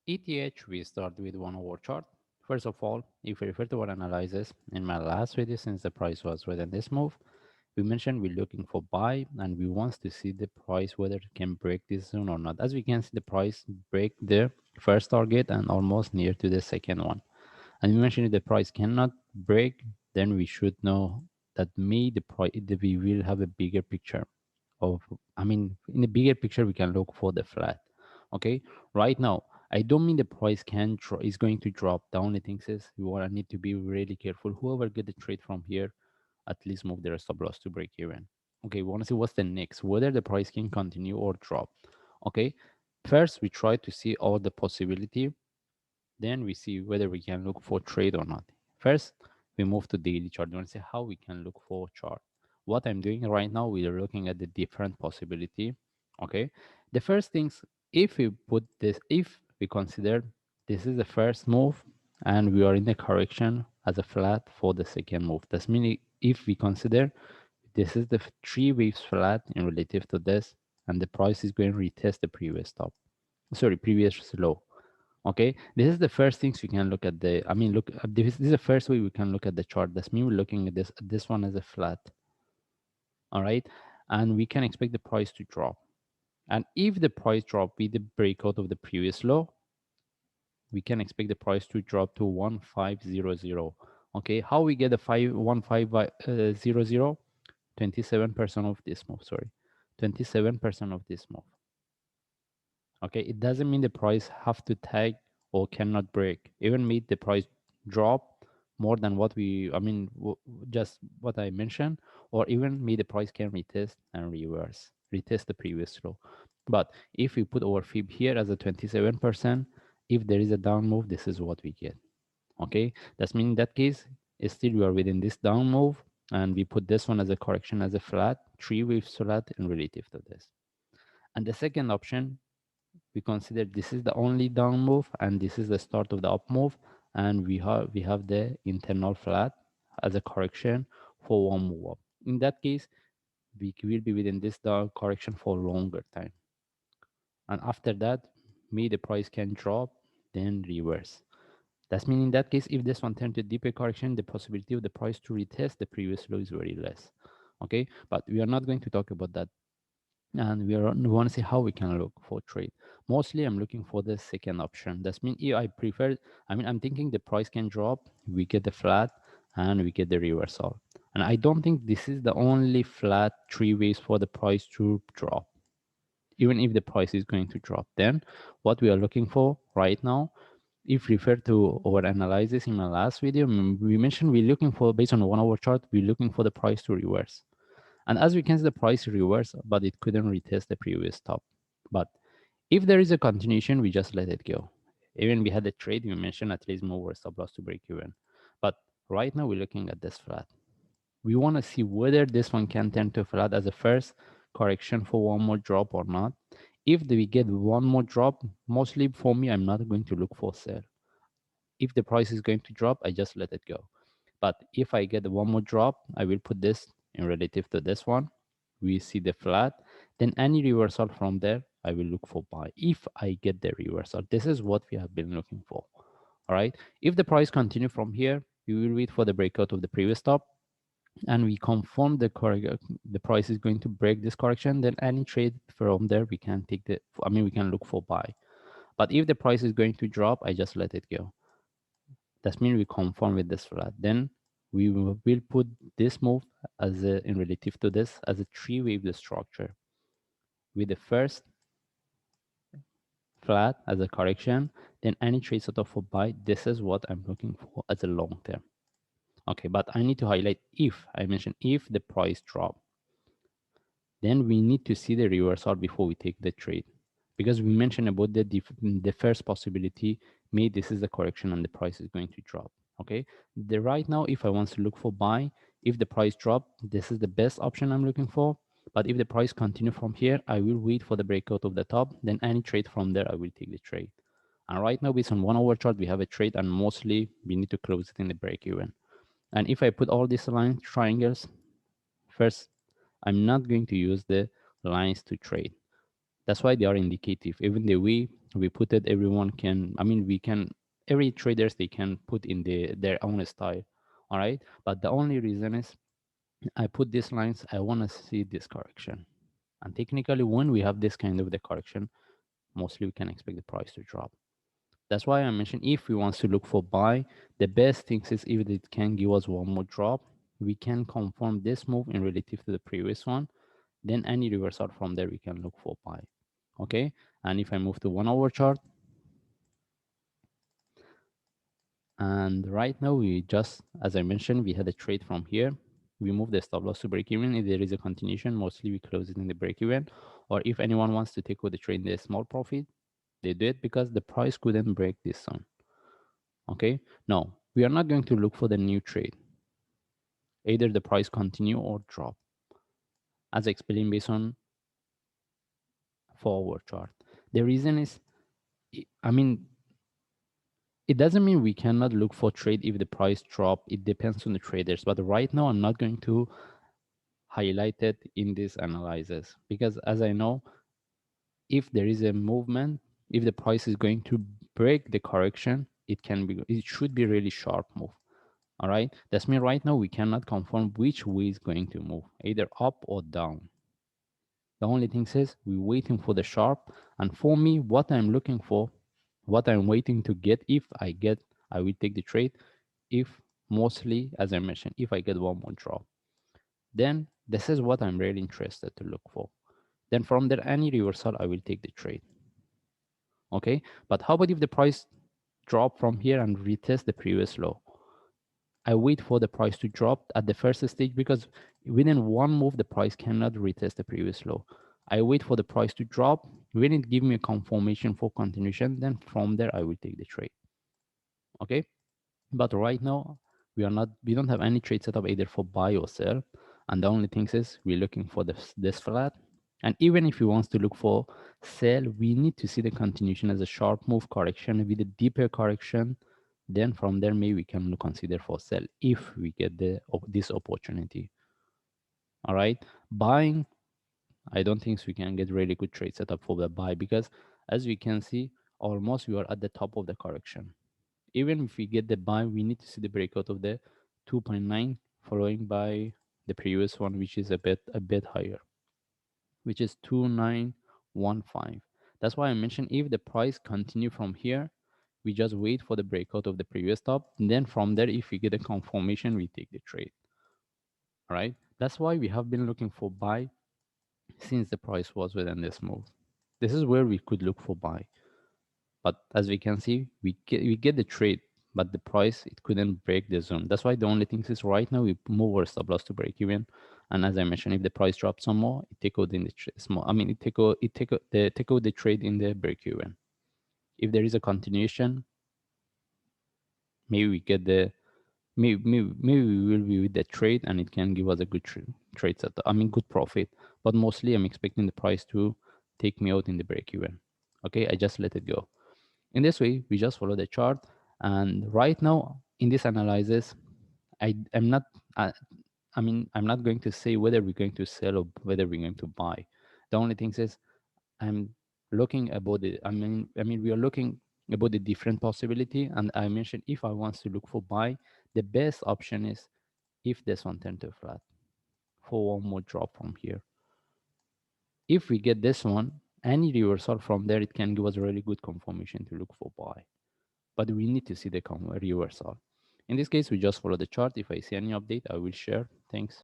ETH, we start with 1 hour chart. First of all, if we refer to our analysis, in my last video, since the price was within this move, we mentioned we're looking for buy and we want to see the price whether it can break this zone or not. As we can see, the price break the first target and almost near to the second one. And we mentioned if the price cannot break, then we should know that may the price we will have a bigger picture of, I mean, in the bigger picture we can look for the flat. Okay, right now I don't mean the price is going to drop down. The thing is you want to need to be really careful. Whoever get the trade from here, at least move their stop loss to break even. Okay, we want to see what's the next, whether the price can continue or drop. Okay, first we try to see all the possibility, then we see whether we can look for trade or not. First, we move to daily chart. We want to see how we can look for chart. What I'm doing right now, we are looking at the different possibility. Okay. The first things, if we put this, if we consider this is the first move and we are in the correction as a flat for the second move. That's meaning if we consider this is the three waves flat in relative to this, and the price is going to retest the previous top, sorry, previous low. Okay, this is the first things we can look at the, I mean, look, this is the first way we can look at the chart. That's me, we're looking at this one as a flat. All right, and we can expect the price to drop, and if the price drop with the breakout of the previous low, we can expect the price to drop to 1500. Okay, how we get the 1500? 27% of this move, sorry, 27% of this move. Okay, it doesn't mean the price have to tag or cannot break. Even made the price drop more than what we, I mean, just what I mentioned, or even made the price can retest and reverse, retest the previous low. But if we put our fib here as a 27%, if there is a down move, this is what we get. Okay, that's mean in that case, still we are within this down move, and we put this one as a correction as a flat, three waves flat in relative to this. And the second option, we consider this is the only down move and this is the start of the up move, and we have the internal flat as a correction for one move up. In that case, we will be within this down correction for longer time, and after that, maybe the price can drop, then reverse. That's meaning in that case, if this one turns to deeper correction, the possibility of the price to retest the previous low is very less. Okay, but we are not going to talk about that, and we want to see how we can look for trade. Mostly I'm looking for the second option. That's mean if I prefer, I mean, I'm thinking the price can drop, we get the flat, and we get the reversal. And I don't think this is the only flat three ways for the price to drop. Even if the price is going to drop, then what we are looking for right now, if refer to our analysis in my last video, we mentioned we're looking for, based on a 1 hour chart, we're looking for the price to reverse. And as we can see, the price reversed, but it couldn't retest the previous top. But if there is a continuation, we just let it go. Even we had a trade, we mentioned at least move or stop loss to break even. But right now we're looking at this flat. We want to see whether this one can turn to flat as a first correction for one more drop or not. If we get one more drop, mostly for me, I'm not going to look for sell. If the price is going to drop, I just let it go. But if I get one more drop, I will put this in relative to this one. We see the flat, then any reversal from there, I will look for buy. If I get the reversal, this is what we have been looking for. All right. If the price continue from here, we will wait for the breakout of the previous top, and we confirm the price is going to break this correction. Then any trade from there, we can take the, I mean, we can look for buy. But if the price is going to drop, I just let it go. That means we confirm with this flat. Then we will put this move as a, in relative to this as a three wave structure, with the first flat as a correction, then any trade sort of for buy. This is what I'm looking for as a long term. Okay, but I need to highlight, if I mentioned if the price drop, then we need to see the reversal before we take the trade, because we mentioned about the first possibility, maybe this is the correction and the price is going to drop. Okay, the right now, if I want to look for buy, if the price drop, this is the best option I'm looking for. But if the price continue from here, I will wait for the breakout of the top, then any trade from there, I will take the trade. And right now, based on 1 hour chart, we have a trade, and mostly we need to close it in the break even. And if I put all these line triangles, first, I'm not going to use the lines to trade. That's why they are indicative. Even the way We put it, everyone can, I mean, we can, every traders, they can put in their own style. All right. But the only reason is I put these lines, I want to see this correction. And technically, when we have this kind of the correction, mostly we can expect the price to drop. That's why I mentioned if we want to look for buy, the best thing is if it can give us one more drop, we can confirm this move in relative to the previous one. Then any reversal from there, we can look for buy. Okay. And if I move to 1 hour chart, and right now we just, as I mentioned, we had a trade from here. We move the stop loss to break even. If there is a continuation, mostly we close it in the break even. Or if anyone wants to take out the trade in the small profit, they do it because the price couldn't break this zone. Okay. No, we are not going to look for the new trade. Either the price continue or drop, as I explained based on forward chart. The reason is, I mean, it doesn't mean we cannot look for trade if the price drop. It depends on the traders. But right now, I'm not going to highlight it in this analysis because, as I know, if there is a movement, if the price is going to break the correction, it should be really sharp move. All right. That's mean right now we cannot confirm which way is going to move, either up or down. The only thing is we're waiting for the sharp. And for me, what I'm looking for, what I'm waiting to get, if I get, I will take the trade. If mostly, as I mentioned, if I get one more drop, then this is what I'm really interested to look for. Then from there, any reversal, I will take the trade. Okay. But how about if the price drop from here and retest the previous low? I wait for the price to drop at the first stage because within one move, the price cannot retest the previous low. I wait for the price to drop. When it give me a confirmation for continuation, then from there, I will take the trade. Okay. But right now, we don't have any trade set up either for buy or sell. And the only thing is we're looking for this flat. And even if we want to look for sell, we need to see the continuation as a sharp move correction with a deeper correction. Then from there, maybe we can consider for sell if we get this opportunity. All right. Buying, I don't think we can get really good trade setup for the buy because as we can see, almost we are at the top of the correction. Even if we get the buy, we need to see the breakout of the 2.9 following by the previous one, which is a bit higher, which is 2915. That's why I mentioned if the price continue from here, we just wait for the breakout of the previous top. And then from there, if we get a confirmation, we take the trade. All right. That's why we have been looking for buy since the price was within this move. This is where we could look for buy. But as we can see, we get the trade, but the price, it couldn't break the zone. That's why the only thing is right now we move our stop loss to break even. And as I mentioned, if the price drops some more, it take out in the small. I mean, take out the trade in the break even. If there is a continuation, maybe we get the maybe we will be with the trade and it can give us a good trade set. I mean, good profit. But mostly, I'm expecting the price to take me out in the break even. Okay, I just let it go. In this way, we just follow the chart. And right now, in this analysis, I'm not, I mean, I'm not going to say whether we're going to sell or whether we're going to buy. The only thing is I'm looking about it. I mean, we are looking about the different possibility. And I mentioned if I want to look for buy, the best option is if this one turn to flat for one more drop from here. If we get this one, any reversal from there, it can give us a really good confirmation to look for buy. But we need to see the reversal. In this case, we just follow the chart. If I see any update, I will share. Thanks.